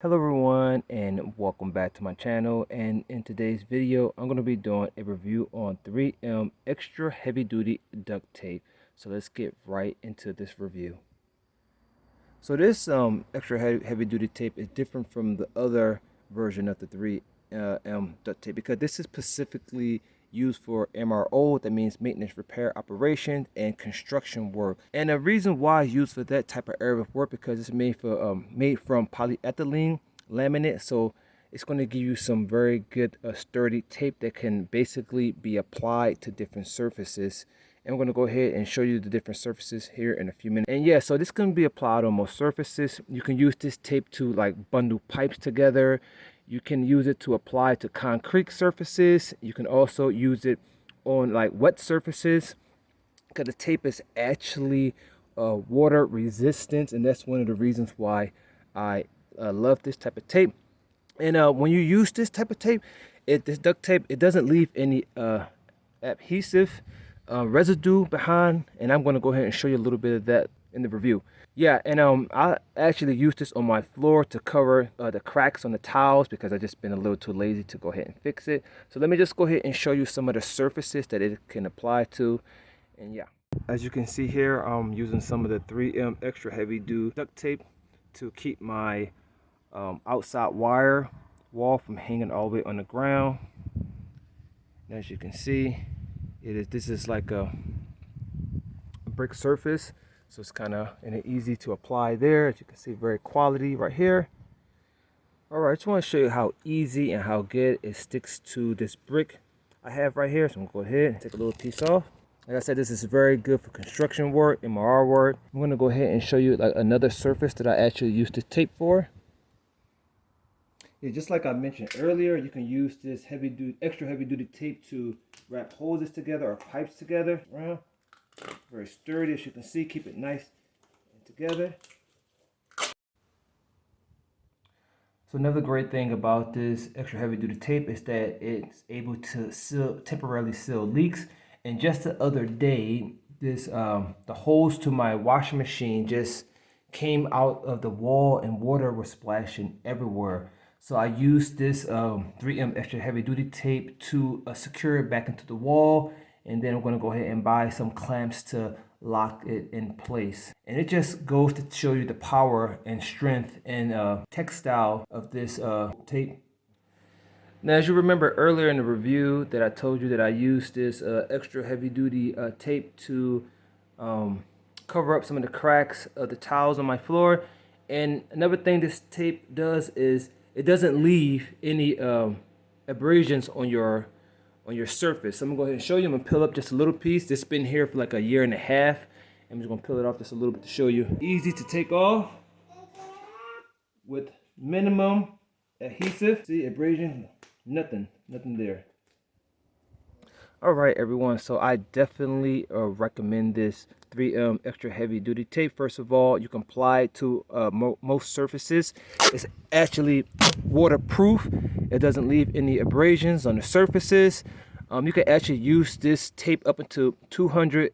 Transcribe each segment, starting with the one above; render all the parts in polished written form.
Hello everyone and welcome back to my channel, and in today's video I'm going to be doing a review on 3M extra heavy duty duct tape. So let's get right into this review. So this extra heavy duty tape is different from the other version of the 3M duct tape because this is specifically used for MRO, that means maintenance, repair, operations, and construction work. And the reason why it's used for that type of area of work because it's made from polyethylene laminate, so it's going to give you some very good sturdy tape that can basically be applied to different surfaces. And we're going to go ahead and show you the different surfaces here in a few minutes. And yeah, so this can be applied on most surfaces. You can use this tape to like bundle pipes together. You can use it to apply to concrete surfaces. You can also use it on like wet surfaces because the tape is actually water resistant, and that's one of the reasons why I love this type of tape. And when you use this type of tape, this duct tape, it doesn't leave any adhesive residue behind, and I'm going to go ahead and show you a little bit of that in the review. Yeah, and I actually used this on my floor to cover the cracks on the tiles because I just been a little too lazy to go ahead and fix it. So let me just go ahead and show you some of the surfaces that it can apply to. And yeah, as you can see here, I'm using some of the 3M extra heavy duty duct tape to keep my outside wire wall from hanging all the way on the ground. And as you can see, this is like a brick surface, so it's kind of easy to apply there. As you can see, very quality right here. All right, I just want to show you how easy and how good it sticks to this brick I have right here. So I'm gonna go ahead and take a little piece off. Like I said, this is very good for construction work, MRO work. I'm gonna go ahead and show you like another surface that I actually used this tape for. Yeah, just like I mentioned earlier, you can use this extra heavy duty tape to wrap hoses together or pipes together around. Very sturdy, as you can see, keep it nice and together. So another great thing about this extra heavy duty tape is that it's able to temporarily seal leaks. And just the other day, the hose to my washing machine just came out of the wall and water was splashing everywhere. So I used this 3M extra heavy duty tape to secure it back into the wall, and then I'm going to go ahead and buy some clamps to lock it in place. And it just goes to show you the power and strength and textile of this tape. Now, as you remember earlier in the review that I told you that I used this extra heavy duty tape to cover up some of the cracks of the tiles on my floor. And another thing this tape does is it doesn't leave any abrasions on your surface. So I'm gonna go ahead and show you. I'm gonna peel up just a little piece. This has been here for like a year and a half. I'm just gonna peel it off just a little bit to show you. Easy to take off with minimum adhesive. See, abrasion, nothing there. All right, everyone, so I definitely recommend this 3M extra heavy duty tape. First of all, you can apply it to most surfaces. It's actually waterproof. It doesn't leave any abrasions on the surfaces. You can actually use this tape up into 200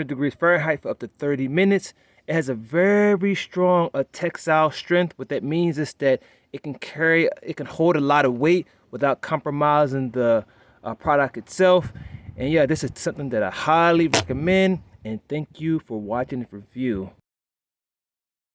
degrees Fahrenheit for up to 30 minutes. It has a very strong textile strength. What that means is that it can hold a lot of weight without compromising the product itself. And yeah, this is something that I highly recommend, and thank you for watching the review.